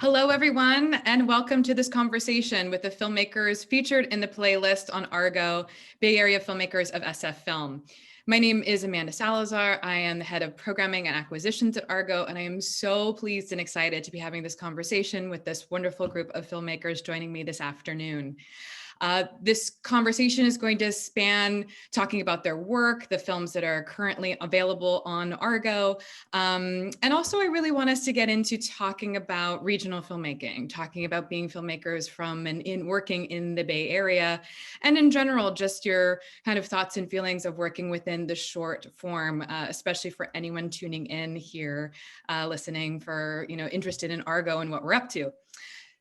Hello, everyone, and welcome to this conversation with the filmmakers featured in the playlist on Argo, Bay Area Filmmakers of SFFILM. My name is Amanda Salazar. I am the head of programming and acquisitions at Argo, and I am so pleased and excited to be having this conversation with this wonderful group of filmmakers joining me this afternoon. This conversation is going to span talking about their work, the films that are currently available on Argo. And also I really want us to get into talking about regional filmmaking, talking about being filmmakers from and in working in the Bay Area, and in general, just your kind of thoughts and feelings of working within the short form, especially for anyone tuning in here, listening for, interested in Argo and what we're up to.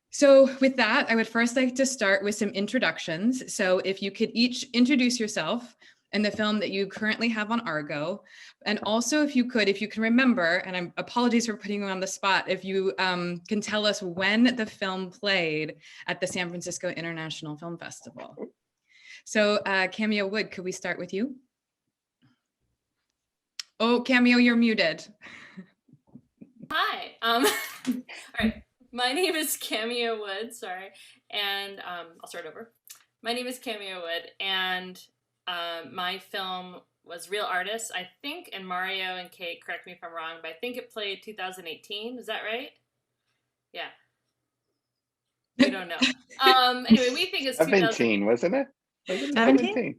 So with that, I would first like to start with some introductions. So if you could each introduce yourself and the film that you currently have on Argo. And also if you can remember, and apologies for putting you on the spot, if you can tell us when the film played at the San Francisco International Film Festival. So Cameo Wood, could we start with you? Oh, Cameo, you're muted. Hi. All right. My name is Cameo Wood, and I'll start over. My name is Cameo Wood, and my film was Real Artists, I think, and Mario and Kate, correct me if I'm wrong, but I think it played 2018. Is that right? Yeah. We don't know. Anyway, we think it's 17, wasn't it? 17?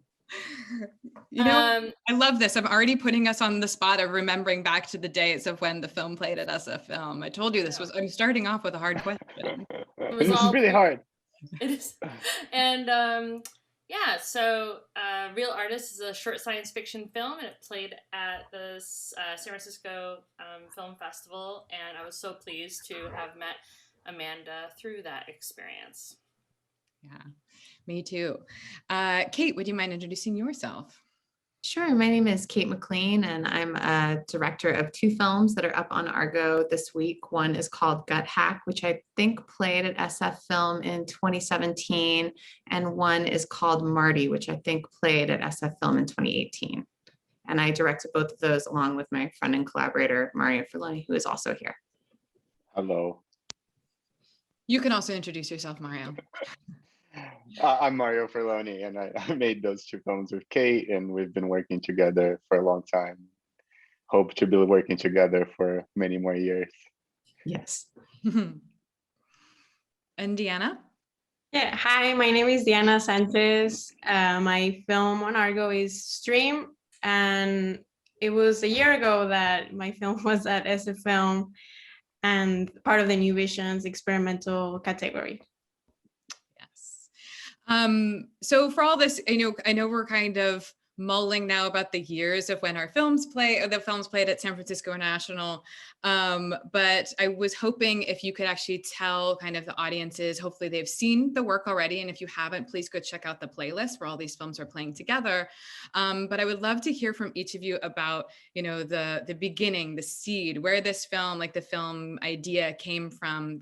I love this. I'm already putting us on the spot of remembering back to the days of when the film played at SFFILM. I told you I'm starting off with a hard question. This is really hard. It is. And so Real Artists is a short science fiction film, and it played at the San Francisco Film Festival, and I was so pleased to have met Amanda through that experience. Yeah, me too. Kate, would you mind introducing yourself? Sure. My name is Kate McLean, and I'm a director of two films that are up on Argo this week. One is called Gut Hack, which I think played at SFFILM in 2017, and one is called Marty, which I think played at SFFILM in 2018. And I directed both of those along with my friend and collaborator, Mario Filoni, who is also here. Hello. You can also introduce yourself, Mario. I'm Mario Filoni, and I made those two films with Kate, and we've been working together for a long time. Hope to be working together for many more years. Yes. And Deanna? Yeah, hi, my name is Diana Sanchez. My film on Argo is Stream, and it was a year ago that my film was at SFFILM and part of the New Visions experimental category. So for all this, I know we're kind of mulling now about the years of when our films played at San Francisco International. But I was hoping if you could actually tell kind of the audiences, hopefully they've seen the work already. And if you haven't, please go check out the playlist where all these films are playing together. But I would love to hear from each of you about, the beginning, the seed, where this film, like the film idea came from,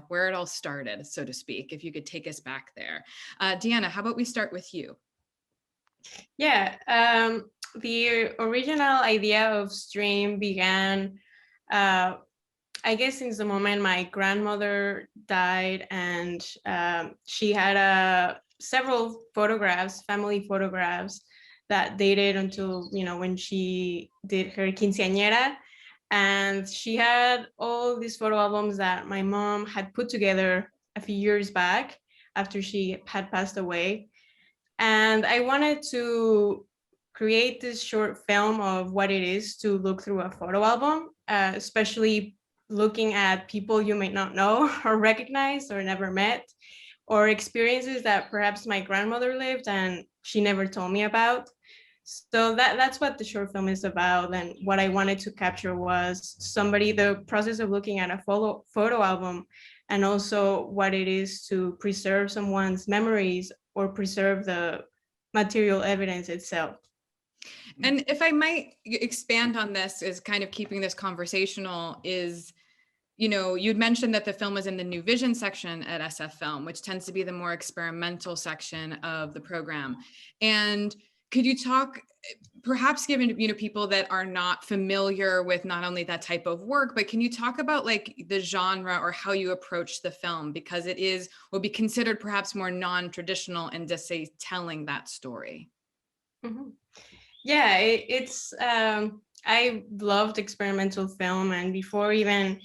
where it all started, so to speak, if you could take us back there. Deanna, how about we start with you? Yeah, the original idea of Stream began, I guess, since the moment my grandmother died, and she had several photographs, family photographs, that dated until, when she did her quinceañera. And she had all these photo albums that my mom had put together a few years back after she had passed away. And I wanted to create this short film of what it is to look through a photo album, especially looking at people you may not know or recognize or never met, or experiences that perhaps my grandmother lived and she never told me about. So that's what the short film is about. And what I wanted to capture was the process of looking at a photo album, and also what it is to preserve someone's memories or preserve the material evidence itself. And if I might expand on this, is kind of keeping this conversational, is, you'd mentioned that the film was in the New Vision section at SFFILM, which tends to be the more experimental section of the program. And could you talk, perhaps given, people that are not familiar with not only that type of work, but can you talk about like the genre or how you approach the film? Because it will be considered perhaps more non-traditional in just say telling that story. Mm-hmm. Yeah, I loved experimental film, and before even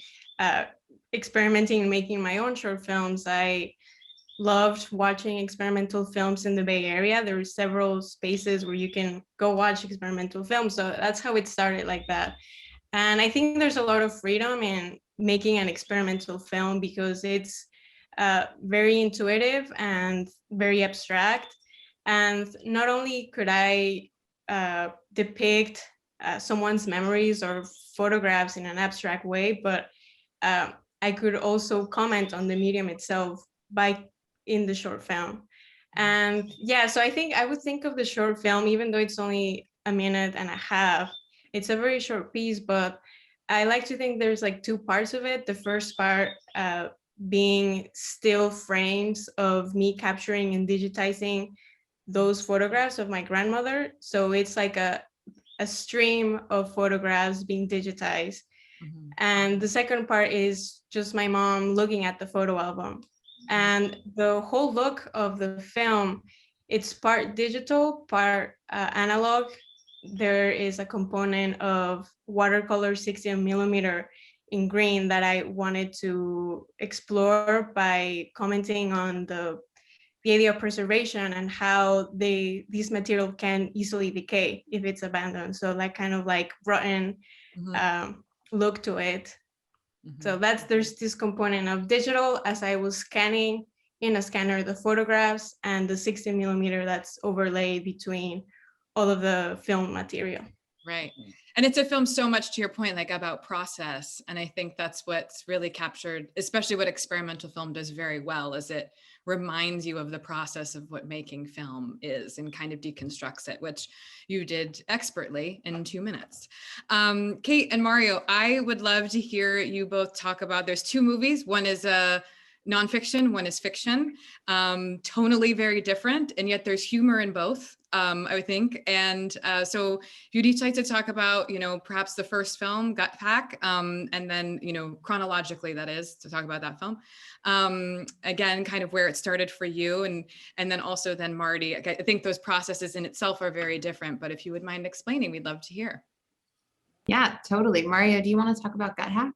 experimenting and making my own short films, I loved watching experimental films in the Bay Area. There were several spaces where you can go watch experimental films. So that's how it started, like that. And I think there's a lot of freedom in making an experimental film because it's very intuitive and very abstract. And not only could I depict someone's memories or photographs in an abstract way, but I could also comment on the medium itself in the short film. And yeah, so I think I would think of the short film, even though it's only a minute and a half, it's a very short piece, but I like to think there's like two parts of it. The first part being still frames of me capturing and digitizing those photographs of my grandmother. So it's like a stream of photographs being digitized. Mm-hmm. And the second part is just my mom looking at the photo album. And the whole look of the film, it's part digital, part analog. There is a component of watercolor 60mm in green that I wanted to explore by commenting on the idea of preservation and how these material can easily decay if it's abandoned. So like kind of like rotten look to it. Mm-hmm. So there's this component of digital as I was scanning in a scanner the photographs, and the 60mm that's overlaid between all of the film material. Right. And it's a film so much to your point, like about process. And I think that's what's really captured, especially what experimental film does very well, is it reminds you of the process of what making film is and kind of deconstructs it, which you did expertly in 2 minutes. Kate and Mario, I would love to hear you both talk about, there's 2 movies. One is a nonfiction, one is fiction, tonally very different, and yet there's humor in both, I would think. And so if you'd each like to talk about, perhaps the first film, Gut Hack, and then, chronologically, that is, to talk about that film. Again, kind of where it started for you, and then also then Marty. I think those processes in itself are very different, but if you would mind explaining, we'd love to hear. Yeah, totally. Mario, do you want to talk about Gut Hack?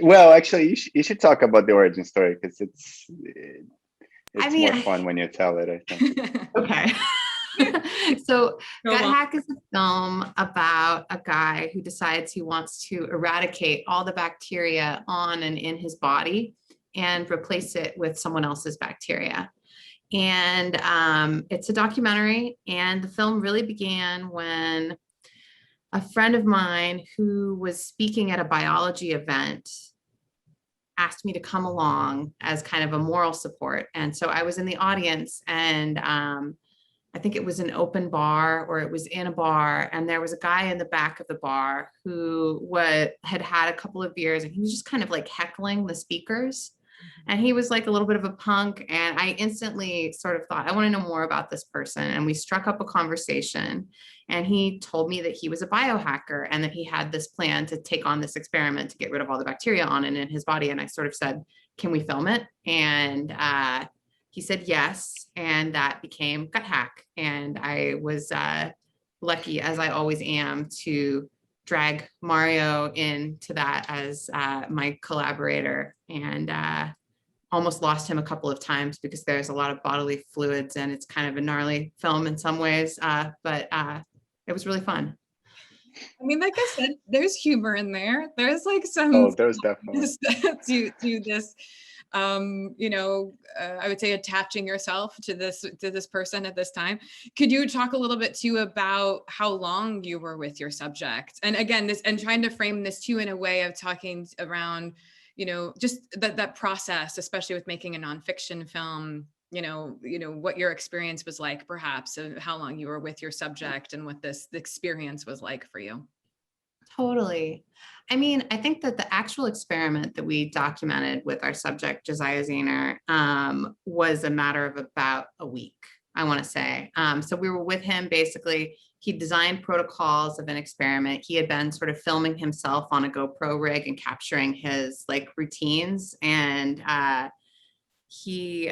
Well, actually, you should talk about the origin story, because it's more fun when you tell it, I think. Okay. So Gut Hack is a film about a guy who decides he wants to eradicate all the bacteria on and in his body and replace it with someone else's bacteria. And it's a documentary, and the film really began when a friend of mine who was speaking at a biology event asked me to come along as kind of a moral support. And so I was in the audience, and I think it was an open bar, or it was in a bar, and there was a guy in the back of the bar who had a couple of beers, and he was just kind of like heckling the speakers. And he was like a little bit of a punk, and I instantly sort of thought, I want to know more about this person. And we struck up a conversation, and he told me that he was a biohacker and that he had this plan to take on this experiment to get rid of all the bacteria on and in his body. And I sort of said, can we film it? And he said yes, and that became Gut Hack. And I was lucky, as I always am, to drag Mario into that as my collaborator, and almost lost him a couple of times because there's a lot of bodily fluids and it's kind of a gnarly film in some ways, but it was really fun. I mean, like I said, there's humor in there. There's like some there's definitely to this I would say attaching yourself to this person at this time. Could you talk a little bit too about how long you were with your subject? And again, and trying to frame this too in a way of talking around, just that process, especially with making a nonfiction film, what your experience was like, perhaps, and how long you were with your subject and what the experience was like for you. Totally. I mean, I think that the actual experiment that we documented with our subject, Josiah Zahner, was a matter of about a week. I want to say. So we were with him basically. He designed protocols of an experiment. He had been sort of filming himself on a GoPro rig and capturing his like routines. And he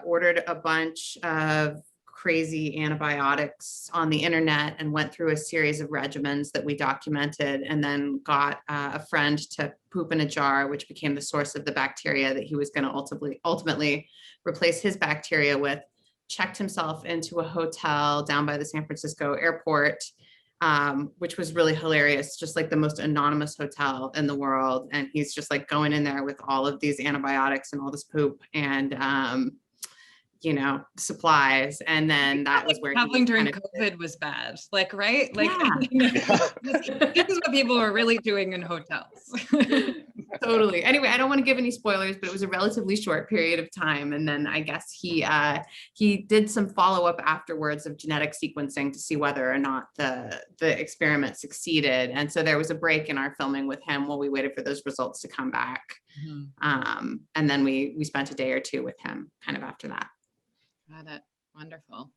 ordered a bunch of crazy antibiotics on the internet and went through a series of regimens that we documented, and then got a friend to poop in a jar, which became the source of the bacteria that he was going to ultimately replace his bacteria with. Checked himself into a hotel down by the San Francisco airport, which was really hilarious, just like the most anonymous hotel in the world. And he's just like going in there with all of these antibiotics and all this poop and, supplies. And then that was where traveling during kind of, COVID was bad, like, right? Like, yeah. this is what people were really doing in hotels. Totally. Anyway, I don't want to give any spoilers, but it was a relatively short period of time. And then I guess he did some follow-up afterwards of genetic sequencing to see whether or not the experiment succeeded. And so there was a break in our filming with him while we waited for those results to come back. Mm-hmm. And then we spent a day or two with him kind of after that. Got it. Wonderful.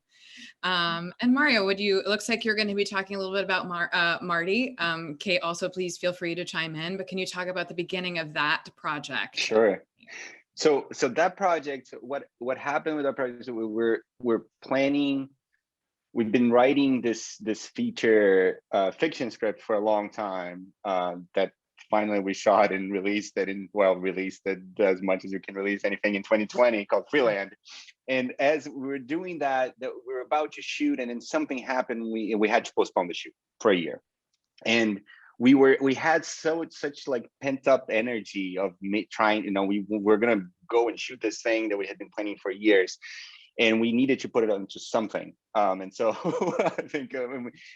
And Mario, it looks like you're going to be talking a little bit about Marty. Kate, also please feel free to chime in, but can you talk about the beginning of that project? Sure. So that project, what happened with that project, we're planning, we've been writing this feature fiction script for a long time that finally we shot and released it released it as much as you can release anything in 2020, called Freeland. And as we were doing that we were about to shoot, and then something happened. We had to postpone the shoot for a year. And we had such like pent up energy of trying, we were gonna go and shoot this thing that we had been planning for years. And we needed to put it onto something. And so I think,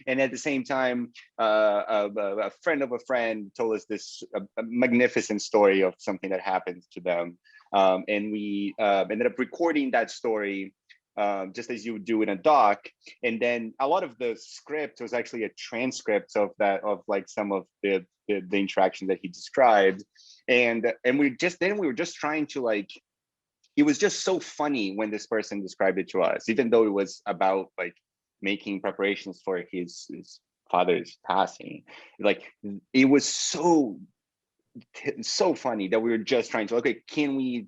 and at the same time, a friend of a friend told us this magnificent story of something that happened to them. And we ended up recording that story just as you would do in a doc. And then a lot of the script was actually a transcript of like some of the interaction that he described. And we were just trying to like, it was just so funny when this person described it to us, even though it was about like making preparations for his father's passing. Like it was so funny that we were just trying to, okay, can we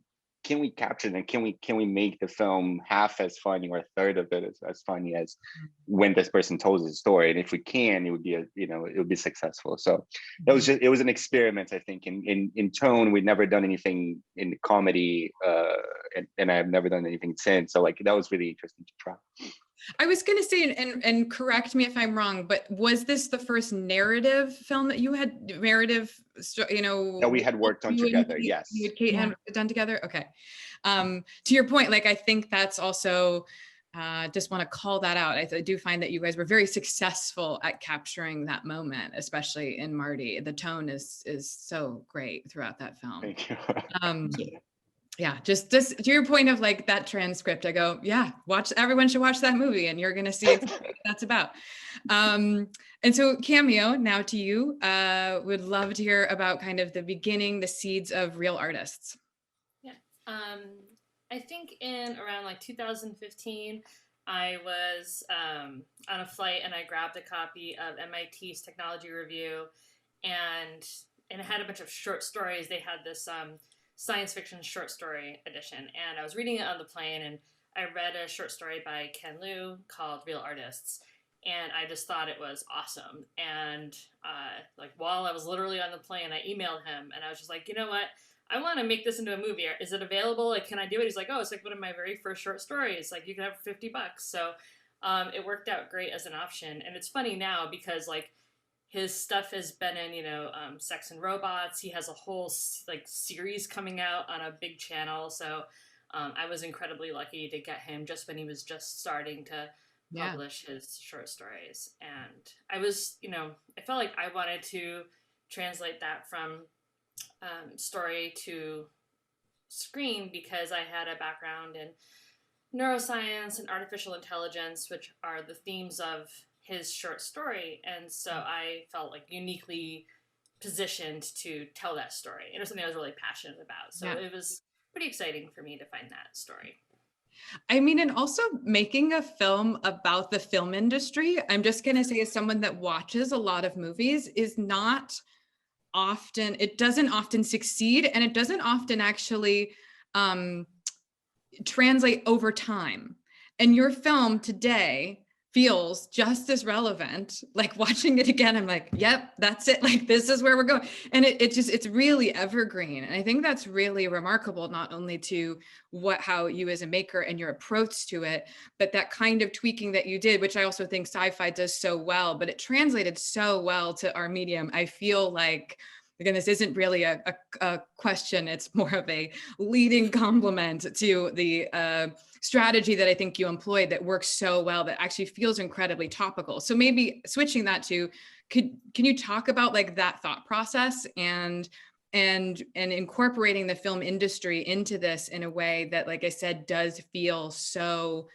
capture them? Can we make the film half as funny or a third of it as funny as when this person told his story? And if we can, it would be it would be successful. So it was an experiment, I think, in tone. We'd never done anything in comedy, and I've never done anything since. So like that was really interesting to try. I was going to say, and correct me if I'm wrong, but was this the first narrative film that you had that we had worked on together? Yes. You and Kate had done together. Okay. To your point, like I think that's also just want to call that out. I do find that you guys were very successful at capturing that moment, especially in Marty. The tone is so great throughout that film. Thank you. Yeah, just to your point of like that transcript, I go, yeah, everyone should watch that movie and you're going to see exactly what that's about. And so Cameo, now to you, would love to hear about kind of the beginning, the seeds of Real Artists. Yeah, I think in around like 2015, I was on a flight and I grabbed a copy of MIT's Technology Review, and it had a bunch of short stories. They had this science fiction short story edition, and I was reading it on the plane, and I read a short story by Ken Liu called Real Artists, and I just thought it was awesome. And like while I was literally on the plane, I emailed him and I was just like, you know what, I want to make this into a movie. Is it available? Like, can I do it? He's like, oh, it's like one of my very first short stories. Like, you can have it for $50. So it worked out great as an option. And it's funny now because like his stuff has been in, Sex and Robots. He has a whole like series coming out on a big channel. So I was incredibly lucky to get him just when he was just starting to publish his short stories. And I was, I felt like I wanted to translate that from story to screen because I had a background in neuroscience and artificial intelligence, which are the themes of his short story. And so I felt like uniquely positioned to tell that story. And it was something I was really passionate about. So it was pretty exciting for me to find that story. I mean, and also making a film about the film industry, I'm just going to say, as someone that watches a lot of movies, is not often, it doesn't often succeed, and it doesn't often actually translate over time. And your film today feels just as relevant. Like watching it again, I'm like, yep, that's it. Like, this is where we're going. And it's really evergreen. And I think that's really remarkable, not only to how you as a maker and your approach to it, but that kind of tweaking that you did, which I also think sci-fi does so well, but it translated so well to our medium. I feel like, again, this isn't really a question, it's more of a leading compliment to the strategy that I think you employed that works so well, that actually feels incredibly topical. So maybe switching that to, can you talk about like that thought process and incorporating the film industry into this in a way that, like I said, does feel so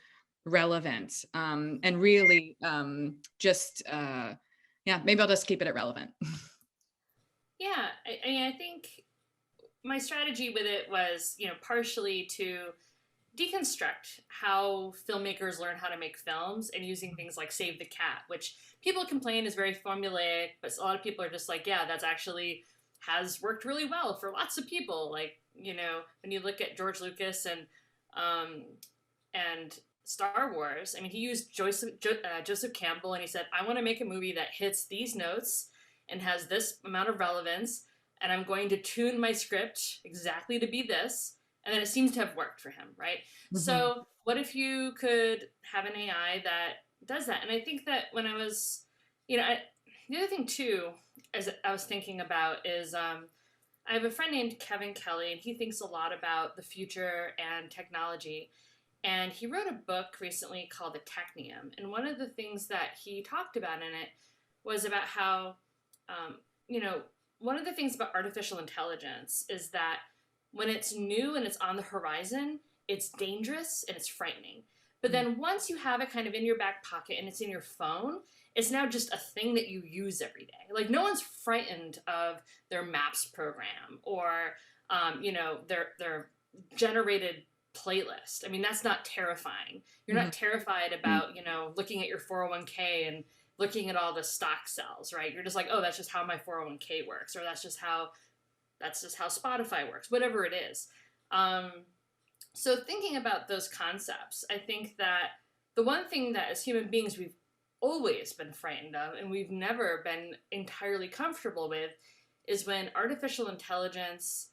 relevant, and really yeah, maybe I'll just keep it at relevant. Yeah, I mean, I think my strategy with it was, partially to deconstruct how filmmakers learn how to make films, and using things like Save the Cat, which people complain is very formulaic, but a lot of people are just like, yeah, that's actually has worked really well for lots of people. Like, when you look at George Lucas and Star Wars, I mean, he used Joseph Campbell, and he said, I want to make a movie that hits these notes and has this amount of relevance, and I'm going to tune my script exactly to be this. And then it seems to have worked for him, right? Mm-hmm. So what if you could have an AI that does that? And I think that when I was, the other thing too, as I was thinking about is, I have a friend named Kevin Kelly, and he thinks a lot about the future and technology. And he wrote a book recently called The Technium. And one of the things that he talked about in it was about how, one of the things about artificial intelligence is that when it's new and it's on the horizon, it's dangerous and it's frightening. But then once you have it kind of in your back pocket and it's in your phone, it's now just a thing that you use every day. Like, no one's frightened of their Maps program or, their generated playlist. I mean, that's not terrifying. You're not terrified about, looking at your 401k and looking at all the stock cells, right? You're just like, oh, that's just how my 401k works, or that's just how Spotify works, whatever it is. So thinking about those concepts, I think that the one thing that as human beings we've always been frightened of and we've never been entirely comfortable with is when artificial intelligence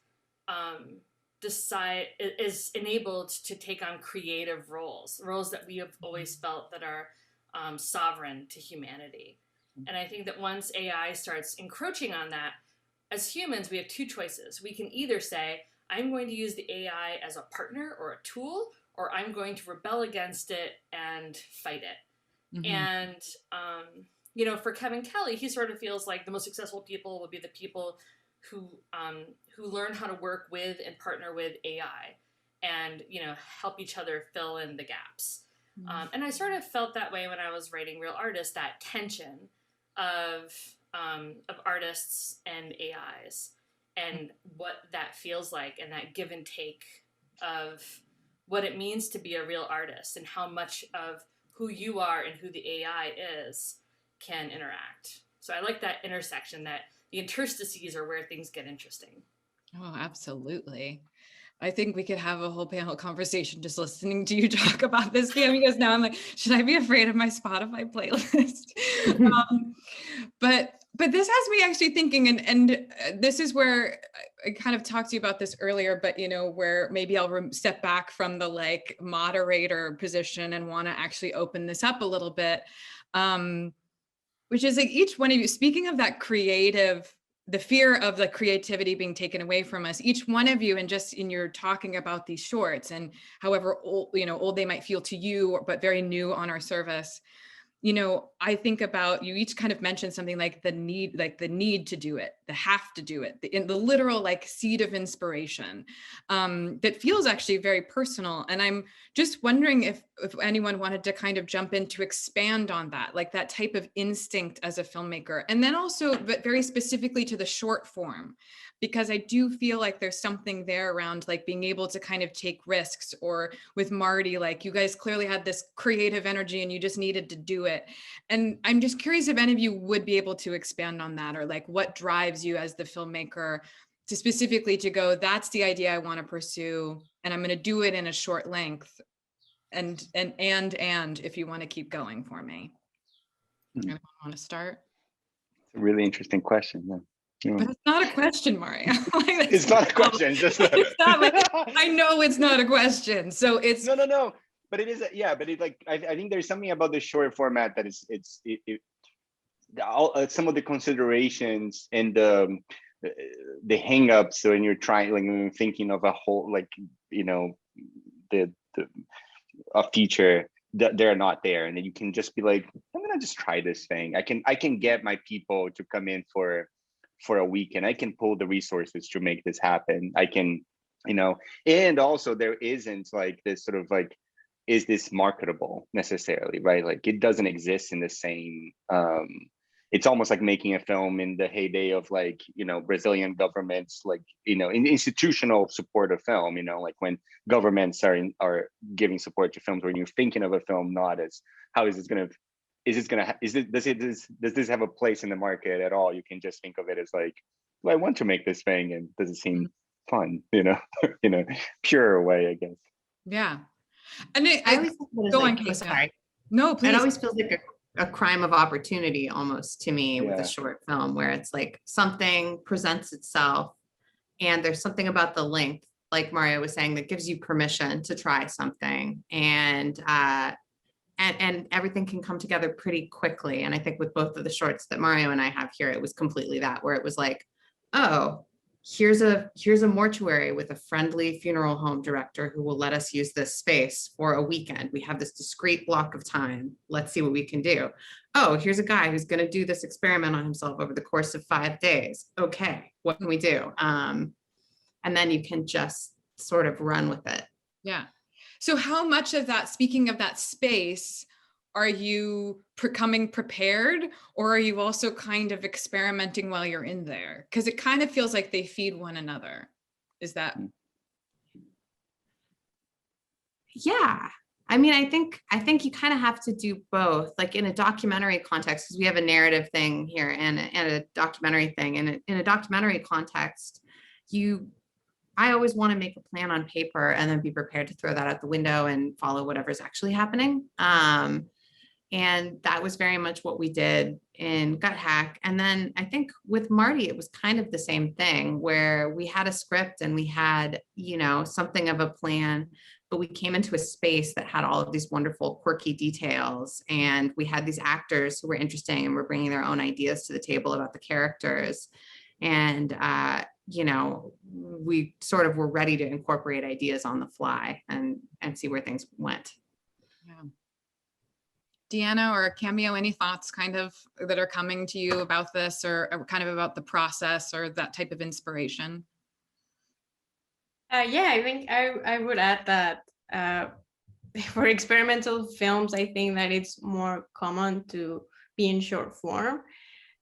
is enabled to take on creative roles that we have always felt that are sovereign to humanity. And I think that once AI starts encroaching on that, as humans, we have two choices. We can either say, I'm going to use the AI as a partner or a tool, or I'm going to rebel against it and fight it. Mm-hmm. And, for Kevin Kelly, he sort of feels like the most successful people will be the people who learn how to work with and partner with AI and, help each other fill in the gaps. Mm-hmm. And I sort of felt that way when I was writing Real Artists, that tension of artists and AIs and what that feels like, and that give and take of what it means to be a real artist and how much of who you are and who the AI is can interact. So I like that intersection, that the interstices are where things get interesting. Oh, absolutely. I think we could have a whole panel conversation just listening to you talk about this, because now I'm like, should I be afraid of my Spotify playlist? But this has me actually thinking, and this is where I kind of talked to you about this earlier, but where maybe I'll step back from the like moderator position and want to actually open this up a little bit, which is like each one of you, speaking of that creative, the fear of the creativity being taken away from us, each one of you, and just in your talking about these shorts and however old they might feel to you, but very new on our service, I think about, you each kind of mentioned something like the need to do it, the have to do it, in the literal like seed of inspiration, that feels actually very personal. And I'm just wondering if anyone wanted to kind of jump in to expand on that, like that type of instinct as a filmmaker. And then also, but very specifically to the short form, because I do feel like there's something there around like being able to kind of take risks, or with Marty, like you guys clearly had this creative energy and you just needed to do it. And I'm just curious if any of you would be able to expand on that, or like what drives you as the filmmaker to specifically to go, that's the idea I want to pursue, and I'm going to do it in a short length. And if you want to keep going for me. Anyone want to start? It's a really interesting question. Yeah. But it's not a question, Mario. Like, it's not a question. It's just it's not like, I know it's not a question. So it's no. But it is, yeah. But it like I think there's something about the short format that is some of the considerations and the hangups when you're trying, like when you're thinking of a whole, like a feature, that they're not there, and then you can just be like, I'm gonna just try this thing. I can get my people to come in for a week, and I can pull the resources to make this happen. I can, and also there isn't like this sort of like, is this marketable necessarily, right? Like it doesn't exist in the same, it's almost like making a film in the heyday of like, Brazilian governments, like, in institutional support of film, like when governments are giving support to films, when you're thinking of a film, not as, how is this does this have a place in the market at all? You can just think of it as like, well, I want to make this thing, and does it seem fun, pure way, I guess. Yeah. And I always think of it as go like, on, Kate. sorry. No, please. It always feels like a crime of opportunity almost to me with Yeah. a short film, where it's like something presents itself and there's something about the length, like Mario was saying, that gives you permission to try something, and everything can come together pretty quickly. And I think with both of the shorts that Mario and I have here, it was completely that, where it was like, oh, here's a mortuary with a friendly funeral home director who will let us use this space for a weekend. We have this discrete block of time. Let's see what we can do. Oh, here's a guy who's going to do this experiment on himself over the course of 5 days. Okay, what can we do? And then you can just sort of run with it. Yeah. So how much of that, speaking of that space, are you coming prepared, or are you also kind of experimenting while you're in there? Because it kind of feels like they feed one another. Is that? Yeah. I mean, I think you kind of have to do both, like in a documentary context, because we have a narrative thing here and a documentary thing. And in a documentary context, I always want to make a plan on paper and then be prepared to throw that out the window and follow whatever's actually happening. And that was very much what we did in Gut Hack. And then I think with Marty, it was kind of the same thing, where we had a script and we had, something of a plan, but we came into a space that had all of these wonderful, quirky details. And we had these actors who were interesting and were bringing their own ideas to the table about the characters. And, we sort of were ready to incorporate ideas on the fly and see where things went. Yeah. Deanna or Cameo, any thoughts kind of that are coming to you about this, or kind of about the process or that type of inspiration? Yeah, I think I would add that for experimental films, I think that it's more common to be in short form.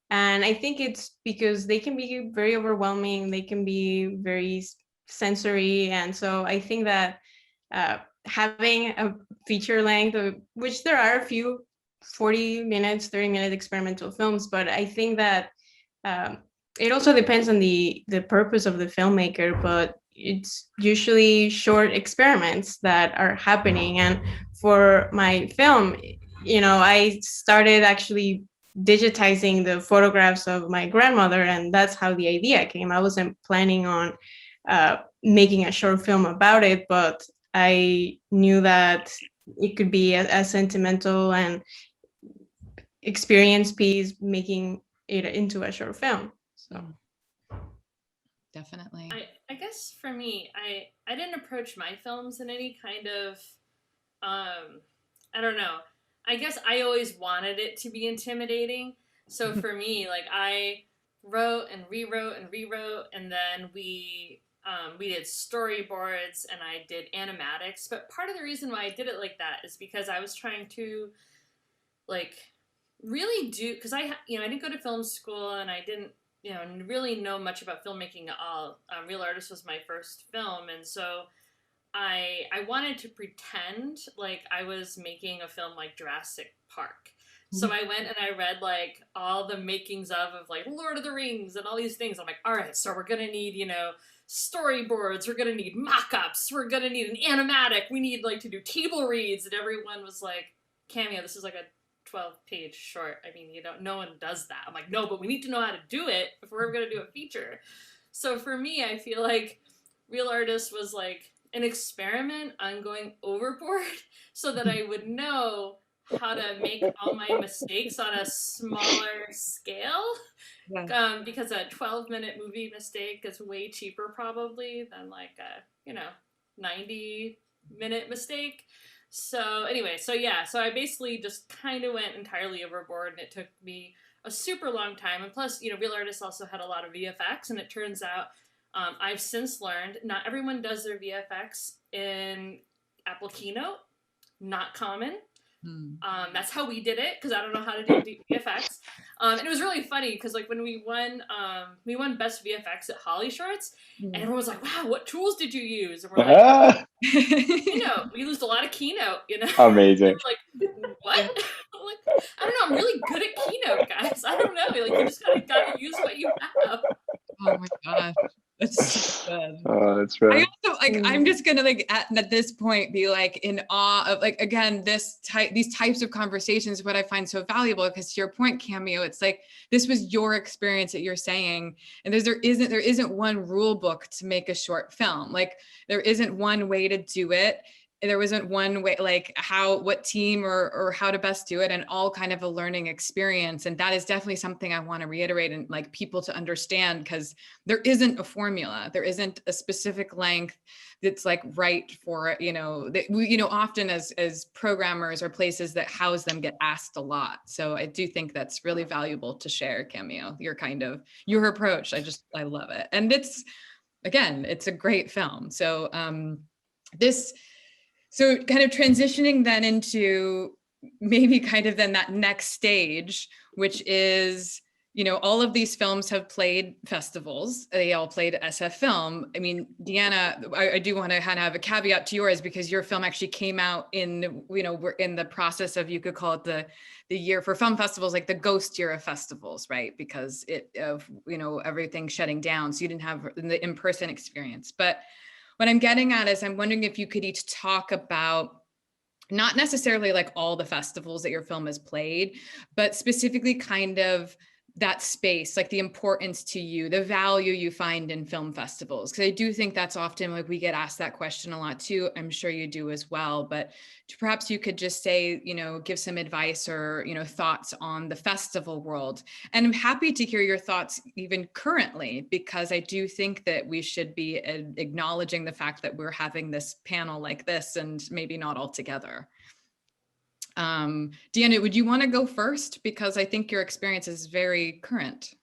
And I think it's because they can be very overwhelming, they can be very sensory. And so I think that having a feature length, which there are a few 40 minutes, 30-minute experimental films, but I think that it also depends on the purpose of the filmmaker, but it's usually short experiments that are happening. And for my film, I started actually digitizing the photographs of my grandmother, and that's how the idea came. I wasn't planning on making a short film about it, but I knew that it could be a sentimental and experience piece, making it into a short film. So Definitely. I guess for me, I didn't approach my films in any kind of I don't know. I guess I always wanted it to be intimidating. So for me, like I wrote and rewrote, and then we did storyboards and I did animatics. But part of the reason why I did it like that is because I was trying to like really do, because I didn't go to film school and I didn't really know much about filmmaking at all. Real Artist was my first film, and so I wanted to pretend like I was making a film like Jurassic Park. So I went and I read like all the makings of like Lord of the Rings and all these things. I'm like, all right, so we're gonna need, storyboards, we're gonna need mock-ups, we're gonna need an animatic, we need like to do table reads, and everyone was like, Cameo, this is like a 12-page short. I mean, no one does that. I'm like, no, but we need to know how to do it if we're gonna do a feature. So for me, I feel like Real Artist was like an experiment on going overboard so that I would know how to make all my mistakes on a smaller scale. Yeah. Because a 12-minute movie mistake is way cheaper probably than like a 90-minute mistake. So anyway, so I basically just kind of went entirely overboard, and it took me a super long time. And plus, Real Artists also had a lot of VFX, and it turns out I've since learned not everyone does their VFX in Apple Keynote. Not common. That's how we did it, because I don't know how to do VFX. And it was really funny because like when we won Best VFX at Holly Shorts, and everyone was like, "Wow, what tools did you use?" And we're like, we used a lot of Keynote. Amazing. Like, what? I'm like, I don't know. I'm really good at Keynote, guys. I don't know. Like, you just gotta use what you have. Oh my gosh. That's so good. Oh, that's right. I also I'm just gonna at this point be like in awe of like, again, these types of conversations, what I find so valuable, because to your point, Cameo, it's like this was your experience that you're saying, and there isn't one rule book to make a short film. Like there isn't one way to do it. There wasn't one way, like what team or how to best do it, and all kind of a learning experience. And that is definitely something I want to reiterate and like people to understand, because there isn't a formula. There isn't a specific length that's like right for, that we, often as programmers or places that house them get asked a lot. So I do think that's really valuable to share, Cameo, your approach. I love it. And it's a great film. So So kind of transitioning then into maybe kind of then that next stage, which is, all of these films have played festivals. They all played SFFILM. I mean, Deanna, I do want to kind of have a caveat to yours, because your film actually came out in, we're in the process of, you could call it the year for film festivals, like the ghost year of festivals, right? Because everything shutting down. So you didn't have the in-person experience. But what I'm getting at is I'm wondering if you could each talk about not necessarily like all the festivals that your film has played, but specifically kind of that space, like the importance to you, the value you find in film festivals. Because I do think that's often like we get asked that question a lot too. I'm sure you do as well, but perhaps you could just say, give some advice or, thoughts on the festival world. And I'm happy to hear your thoughts even currently, because I do think that we should be acknowledging the fact that we're having this panel like this and maybe not all together. Deanna, would you want to go first? Because I think your experience is very current.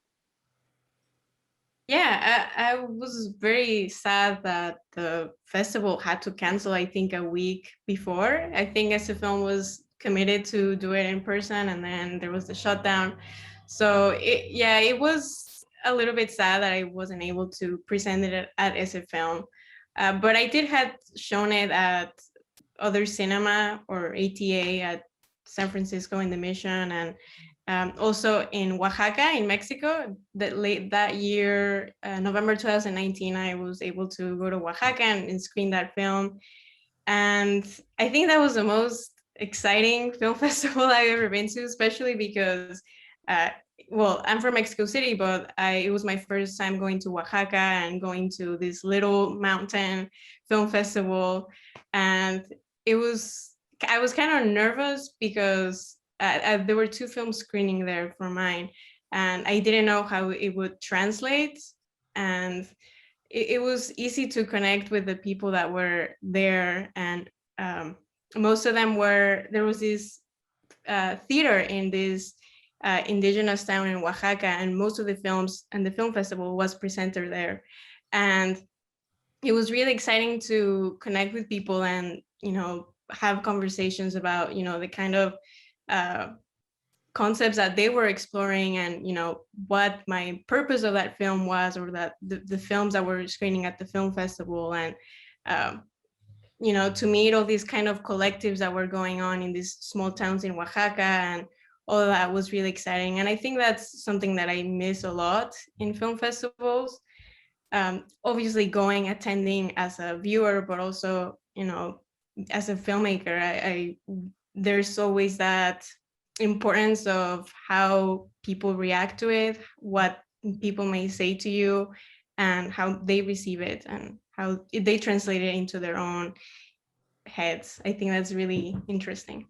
Yeah, I was very sad that the festival had to cancel, I think, a week before. I think SFFILM was committed to do it in person, and then there was the shutdown. So it was a little bit sad that I wasn't able to present it at SFFILM. But I did have shown it at Other Cinema or ATA at San Francisco in the Mission, and also in Oaxaca in Mexico. That year, November 2019, I was able to go to Oaxaca and screen that film. And I think that was the most exciting film festival I've ever been to, especially because, I'm from Mexico City, but it was my first time going to Oaxaca and going to this little mountain film festival. And I was kind of nervous because there were 2 film screenings there for mine, and I didn't know how it would translate. And it was easy to connect with the people that were there. And most of them there was this theater in this indigenous town in Oaxaca, and most of the films and the film festival was presented there. And it was really exciting to connect with people and, have conversations about, the kind of concepts that they were exploring, and what my purpose of that film was, or that the films that were screening at the film festival. And to meet all these kind of collectives that were going on in these small towns in Oaxaca, and all of that was really exciting. And I think that's something that I miss a lot in film festivals. Obviously attending as a viewer, but also, as a filmmaker, I there's always that importance of how people react to it, what people may say to you, and how they receive it, and how they translate it into their own heads. I think that's really interesting.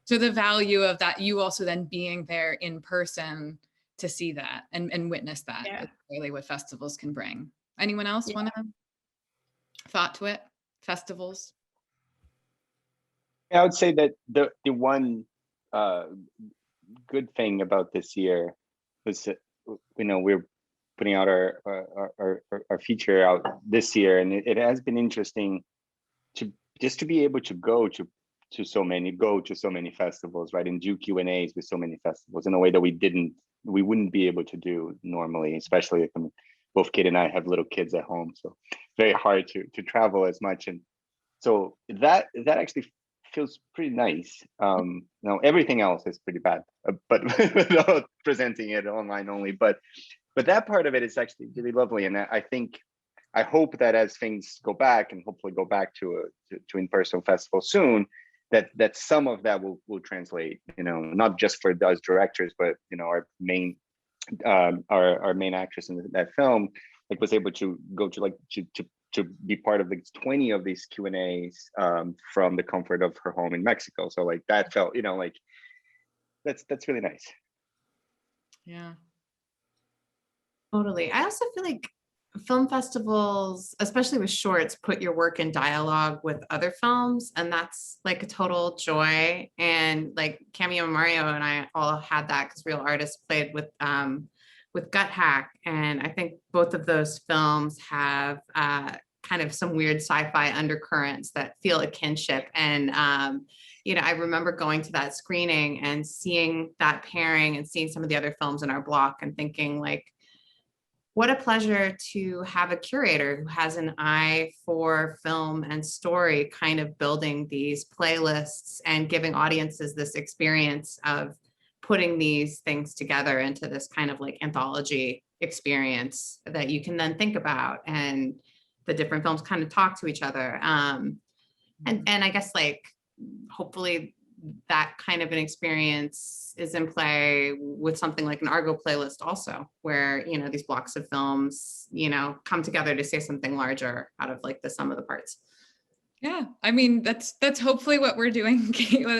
So the value of that, you also then being there in person to see that and witness that, Yeah. is really what festivals can bring. Anyone else want to thought to it? Festivals? I would say that the one good thing about this year was that, we're putting out our feature out this year, and it has been interesting to just to be able to go to so many festivals, right, and do Q&As with so many festivals in a way that we wouldn't be able to do normally, especially if both Kate and I have little kids at home, so very hard to travel as much. And so that actually feels pretty nice. Now everything else is pretty bad, but without presenting it online only, but that part of it is actually really lovely. And I hope that as things go back, and hopefully go back to in-person festival soon, that some of that will translate, not just for us directors, but our main actress in that film, was able to go to be part of the 20 of these Q&As from the comfort of her home in Mexico. So that felt, that's really nice. Yeah. Totally. I also feel like film festivals, especially with shorts, put your work in dialogue with other films, and that's like a total joy. And like Cameo and Mario and I all had that because Real Artists played with Gut Hack, and I think both of those films have kind of some weird sci-fi undercurrents that feel a kinship. And I remember going to that screening and seeing that pairing and seeing some of the other films in our block and thinking like, what a pleasure to have a curator who has an eye for film and story, kind of building these playlists and giving audiences this experience of putting these things together into this kind of like anthology experience that you can then think about, and the different films kind of talk to each other. And I guess like hopefully that kind of an experience is in play with something like an Argo playlist also, where, these blocks of films, come together to say something larger out of like the sum of the parts. Yeah, I mean, that's hopefully what we're doing.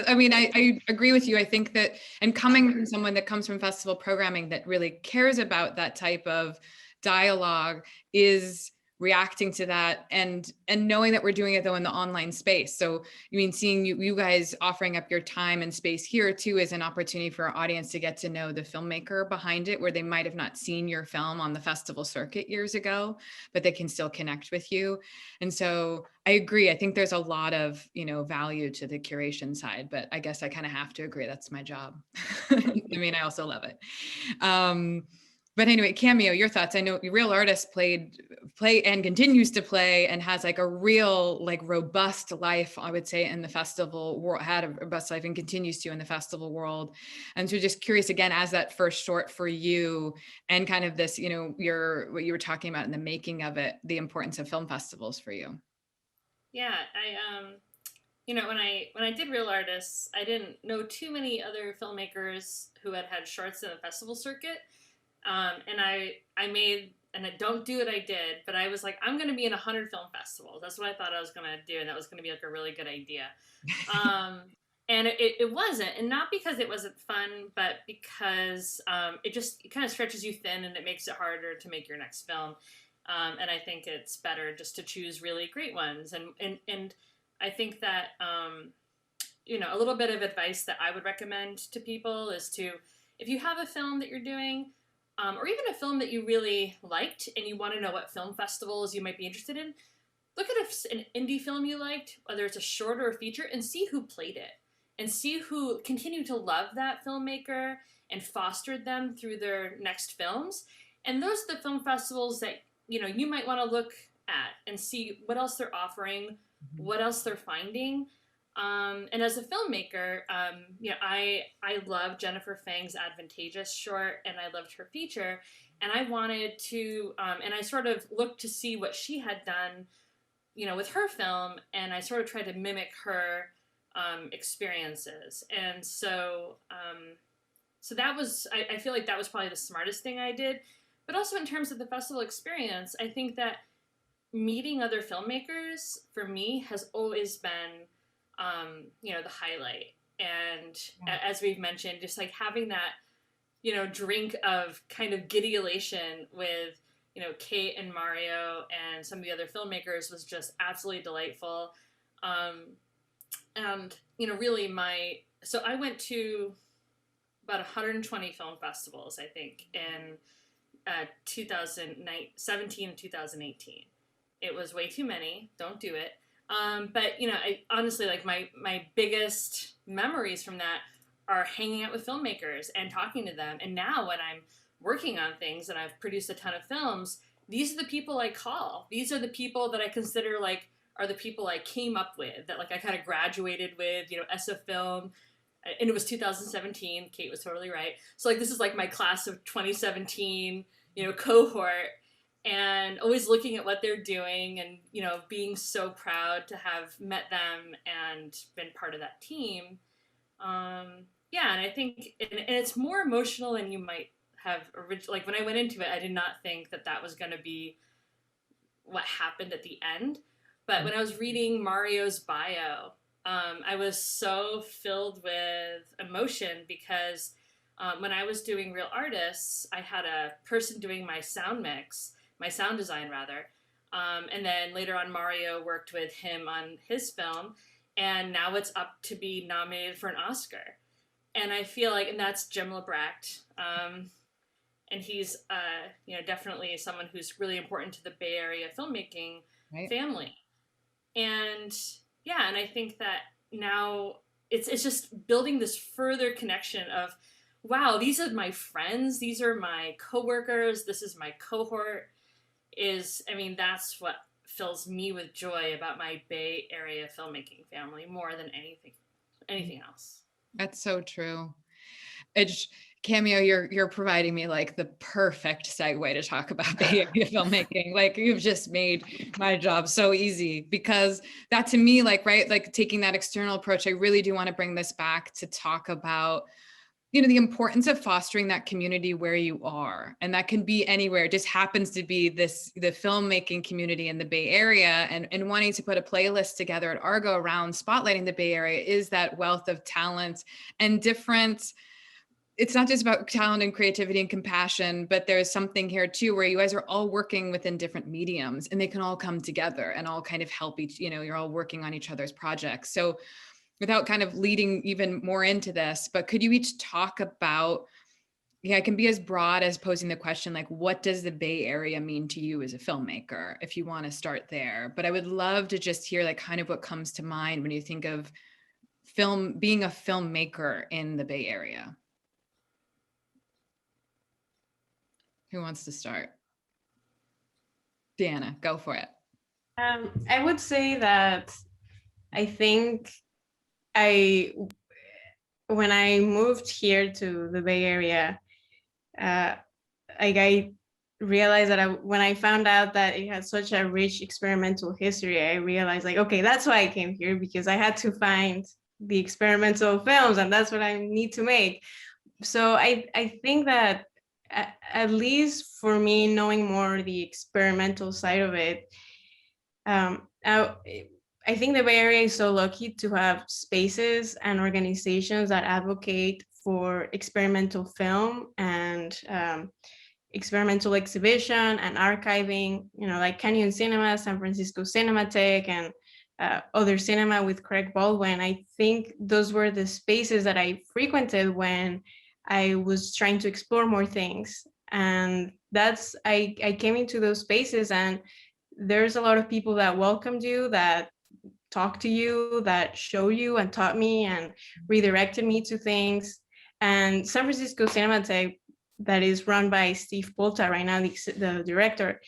I mean, I agree with you. I think that, and coming from someone that comes from festival programming that really cares about that type of dialogue, is reacting to that and knowing that we're doing it though in the online space. So seeing you guys offering up your time and space here too is an opportunity for our audience to get to know the filmmaker behind it, where they might have not seen your film on the festival circuit years ago, but they can still connect with you. And so I agree. I think there's a lot of, value to the curation side, but I guess I kind of have to agree. That's my job. I also love it. But anyway, Cameo, your thoughts. I know Real Artists play and continues to play and has like a real like robust life, I would say, in the festival world, had a robust life and continues to in the festival world. And so just curious again, as that first short for you and kind of this, what you were talking about in the making of it, the importance of film festivals for you. Yeah, when I did Real Artists, I didn't know too many other filmmakers who had shorts in the festival circuit. And I made, and I don't do it, I did, but I was like, I'm going to be in 100 film festivals. That's what I thought I was going to do. And that was going to be like a really good idea. And it wasn't, and not because it wasn't fun, but because it kind of stretches you thin, and it makes it harder to make your next film. And I think it's better just to choose really great ones. And I think that, a little bit of advice that I would recommend to people is to, if you have a film that you're doing, or even a film that you really liked and you want to know what film festivals you might be interested in, look at an indie film you liked, whether it's a short or a feature, and see who played it, and see who continued to love that filmmaker and fostered them through their next films. And those are the film festivals that, you know, you might want to look at and see what else they're offering, what else they're finding. And as a filmmaker, you know, I love Jennifer Fang's Advantageous short, and I loved her feature, and I wanted to, and I sort of looked to see what she had done, you know, with her film, and I sort of tried to mimic her experiences. And so, so that was, I feel like that was probably the smartest thing I did. But also in terms of the festival experience, I think that meeting other filmmakers for me has always been, you know, the highlight. And as we've mentioned, just like having that, you know, drink of kind of giddy elation with, you know, Kate and Mario and some of the other filmmakers was just absolutely delightful. And, you know, really so I went to about 120 film festivals, I think, in 2017 and 2018. It was way too many. Don't do it. But, you know, I honestly, like my biggest memories from that are hanging out with filmmakers and talking to them. And now when I'm working on things and I've produced a ton of films, these are the people I call. These are the people that I consider like are the people I came up with, that like I kind of graduated with, you know, SFFILM. And it was 2017. Kate was totally right. So like this is like my class of 2017, you know, cohort, and always looking at what they're doing and, you know, being so proud to have met them and been part of that team. Yeah, and I think and it's more emotional than you might have originally. Like when I went into it, I did not think that that was going to be what happened at the end. But when I was reading Mario's bio, I was so filled with emotion because when I was doing Real Artists, I had a person doing my sound design rather. And then later on, Mario worked with him on his film, and now it's up to be nominated for an Oscar. And I feel like, and that's Jim Lebrecht, and he's, you know, definitely someone who's really important to the Bay Area filmmaking family. And yeah, and I think that now it's just building this further connection of, wow, these are my friends, these are my coworkers, this is my cohort. I mean, that's what fills me with joy about my Bay Area filmmaking family more than anything else. That's so true. It's Cameo, you're providing me like the perfect segue to talk about Bay Area filmmaking. Like you've just made my job so easy, because that to me, like, right, like taking that external approach, I really do want to bring this back to talk about, you know, the importance of fostering that community where you are. And that can be anywhere. It just happens to be the filmmaking community in the Bay Area, and wanting to put a playlist together at Argo around spotlighting the Bay Area is that wealth of talent and different. It's not just about talent and creativity and compassion, but there's something here too, where you guys are all working within different mediums and they can all come together and all kind of help each, you know, you're all working on each other's projects. So without kind of leading even more into this, but could you each talk about, it can be as broad as posing the question, like, what does the Bay Area mean to you as a filmmaker, if you want to start there? But I would love to just hear like kind of what comes to mind when you think of being a filmmaker in the Bay Area. Who wants to start? Deanna, go for it. I would say that I think when I moved here to the Bay Area, I realized that when I found out that it had such a rich experimental history, I realized like, okay, that's why I came here, because I had to find the experimental films, and that's what I need to make. So I think that at least for me, knowing more the experimental side of it, I think the Bay Area is so lucky to have spaces and organizations that advocate for experimental film and experimental exhibition and archiving, you know, like Canyon Cinema, San Francisco Cinematheque, and Other Cinema with Craig Baldwin. I think those were the spaces that I frequented when I was trying to explore more things. And I came into those spaces, and there's a lot of people that welcomed you, that talked to you, that show you and taught me and redirected me to things. And San Francisco Cinematheque, that is run by Steve Polta right now, the director,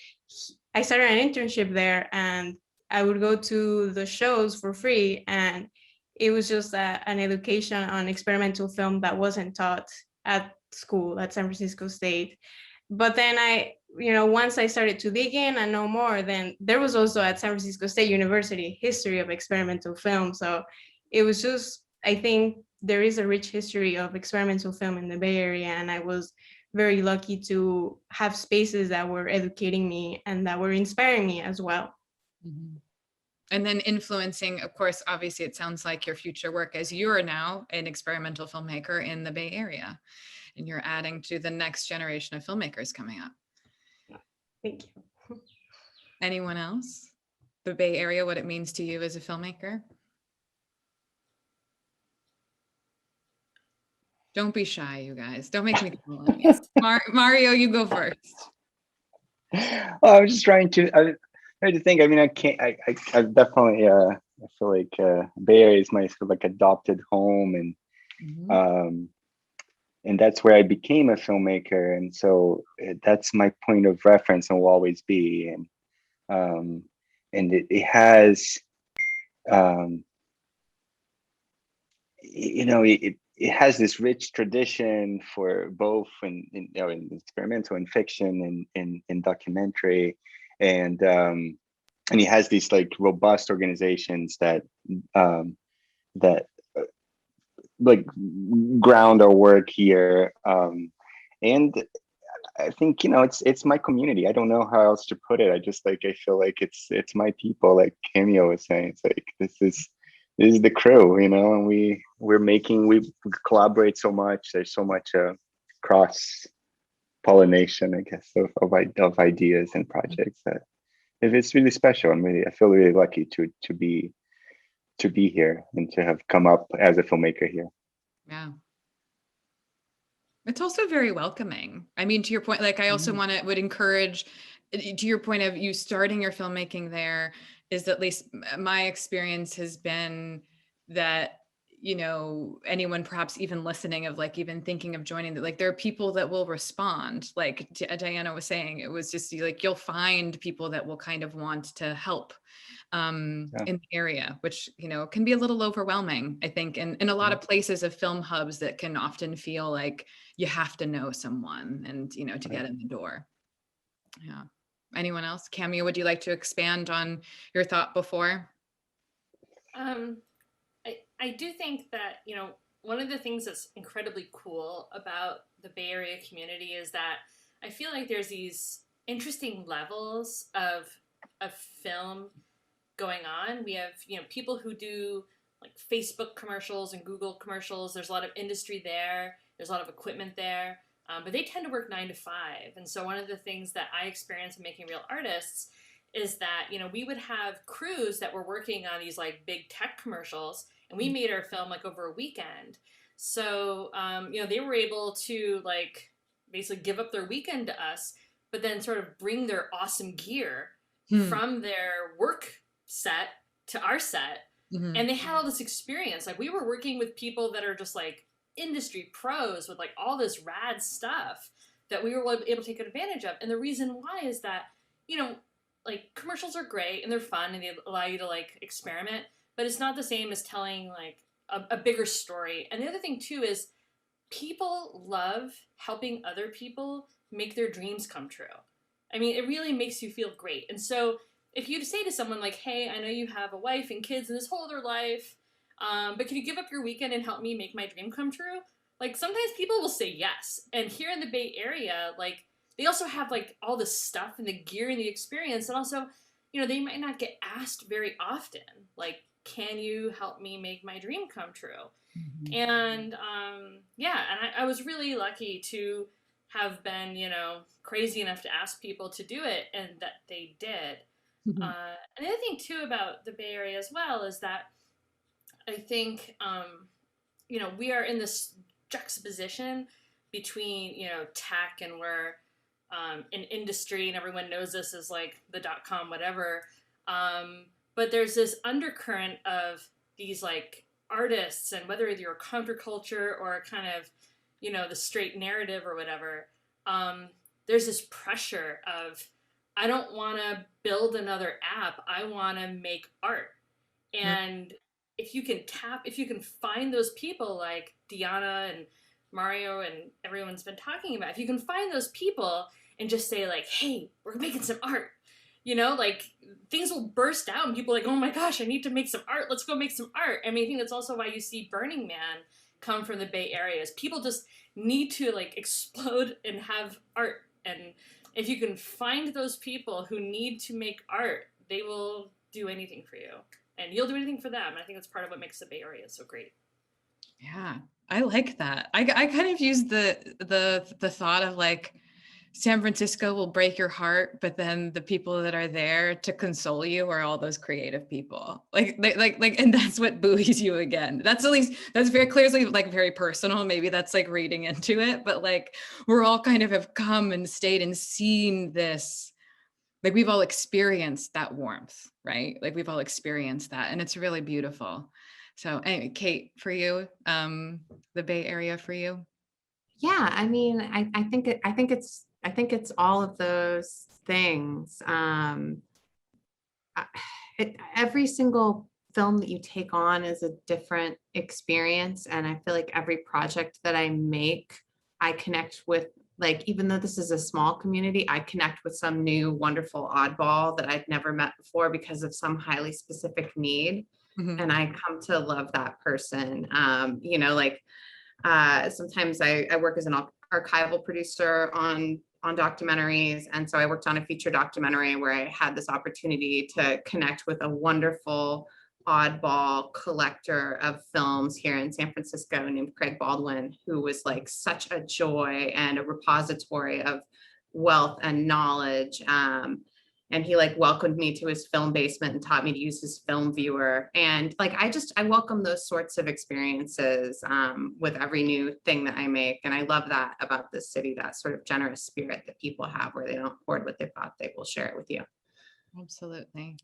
I started an internship there, and I would go to the shows for free. And it was just an education on experimental film that wasn't taught at school at San Francisco State. But then once I started to dig in and know more, then there was also at San Francisco State University history of experimental film. So it was just, I think there is a rich history of experimental film in the Bay Area, and I was very lucky to have spaces that were educating me and that were inspiring me as well. Mm-hmm. And then influencing, of course, obviously it sounds like your future work, as you are now an experimental filmmaker in the Bay Area, and you're adding to the next generation of filmmakers coming up. Thank you. Anyone else? The Bay Area, what it means to you as a filmmaker? Don't be shy, you guys. Don't make me call on you. Mario, you go first. Well, I was just trying to think. I mean, I can't. I definitely. I feel like Bay Area is my sort of like adopted home, and Mm-hmm. And that's where I became a filmmaker, and so that's my point of reference and will always be. And it has, it has this rich tradition for both in experimental and fiction and in documentary, and it has these like robust organizations that that like ground our work here, and I think it's my community. I don't know how else to put it. I feel like it's my people. Like Cameo was saying, it's like this is the crew, and we collaborate so much. There's so much cross pollination, I guess, of ideas and projects that it's really special. I feel really lucky to be here and to have come up as a filmmaker here. Yeah. It's also very welcoming. I mean, to your point, like I also would encourage, to your point of you starting your filmmaking there, is at least my experience has been that, anyone perhaps even listening of like even thinking of joining, that like there are people that will respond. Like Diana was saying, it was just like you'll find people that will kind of want to help in the area, which can be a little overwhelming, I think, in a lot of places of film hubs that can often feel like you have to know someone and to get in the door. Yeah. Anyone else? Cameo, would you like to expand on your thought before? I do think that one of the things that's incredibly cool about the Bay Area community is that I feel like there's these interesting levels of film going on. We have people who do like Facebook commercials and Google commercials. There's a lot of industry there. There's a lot of equipment there, but they tend to work 9 to 5. And so one of the things that I experience in making Real Artists is that we would have crews that were working on these like big tech commercials, and we made our film like over a weekend. So they were able to like basically give up their weekend to us, but then sort of bring their awesome gear from their work set to our set. And they had all this experience. Like we were working with people that are just like industry pros with like all this rad stuff that we were able to take advantage of. And the reason why is that like commercials are great and they're fun and they allow you to like experiment, but it's not the same as telling like a bigger story. And the other thing too is people love helping other people make their dreams come true. I mean, it really makes you feel great. And so if you say to someone like, hey, I know you have a wife and kids and this whole other life, but can you give up your weekend and help me make my dream come true? Like sometimes people will say yes. And here in the Bay Area, like they also have like all the stuff and the gear and the experience. And also, they might not get asked very often, like, can you help me make my dream come true? And and I was really lucky to have been, crazy enough to ask people to do it and that they did. And the other thing too about the Bay Area as well is that I think, we are in this juxtaposition between, you know, tech, and we're in industry and everyone knows this as like the .com whatever, but there's this undercurrent of these like artists, and whether you're a counterculture or kind of, you know, the straight narrative or whatever, there's this pressure of, I don't want to build another app, I want to make art. And if you can find those people like Diana and Mario and everyone's been talking about, if you can find those people and just say like, hey, we're making some art, you know, like things will burst out and people are like, oh my gosh, I need to make some art, let's go make some art. I mean, I think that's also why you see Burning Man come from the Bay Area, is people just need to like explode and have art. And if you can find those people who need to make art, they will do anything for you, and you'll do anything for them. And I think that's part of what makes the Bay Area so great. Yeah, I like that. I kind of use the thought of like, San Francisco will break your heart, but then the people that are there to console you are all those creative people. Like, and that's what buoys you again. That's at least, that's very clearly like very personal. Maybe that's like reading into it, but like we're all kind of have come and stayed and seen this, like we've all experienced that warmth, right? Like we've all experienced that, and it's really beautiful. So anyway, Kate, for you, the Bay Area for you? Yeah, I mean, I think it's all of those things. Every single film that you take on is a different experience, and I feel like every project that I make, I connect with, like, even though this is a small community, I connect with some new wonderful oddball that I've never met before because of some highly specific need. Mhm. And I come to love that person. You know, like sometimes I work as an archival producer on documentaries, and so I worked on a feature documentary where I had this opportunity to connect with a wonderful oddball collector of films here in San Francisco named Craig Baldwin, who was like such a joy and a repository of wealth and knowledge. And he like welcomed me to his film basement and taught me to use his film viewer. And like, I welcome those sorts of experiences with every new thing that I make. And I love that about this city, that sort of generous spirit that people have, where they don't hoard what they've got, they will share it with you. Absolutely.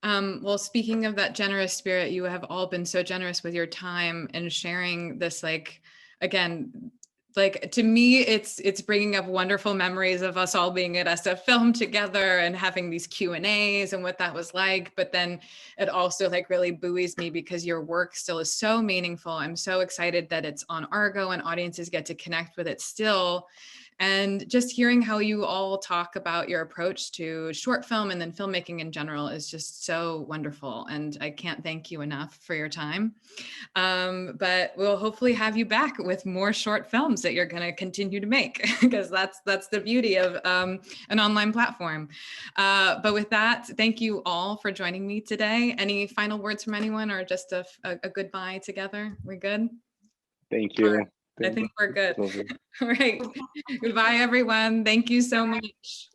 Well, speaking of that generous spirit, you have all been so generous with your time and sharing this, like, again, like to me, it's bringing up wonderful memories of us all being at SF Film together and having these Q&As and what that was like. But then it also like really buoys me because your work still is so meaningful. I'm so excited that it's on Argo and audiences get to connect with it still. And just hearing how you all talk about your approach to short film and then filmmaking in general is just so wonderful. And I can't thank you enough for your time. But we'll hopefully have you back with more short films that you're going to continue to make, because that's the beauty of an online platform. But with that, thank you all for joining me today. Any final words from anyone, or just a goodbye together? We're good? Thank you. I think we're good. Lovely. All right. Goodbye, everyone. Thank you so much.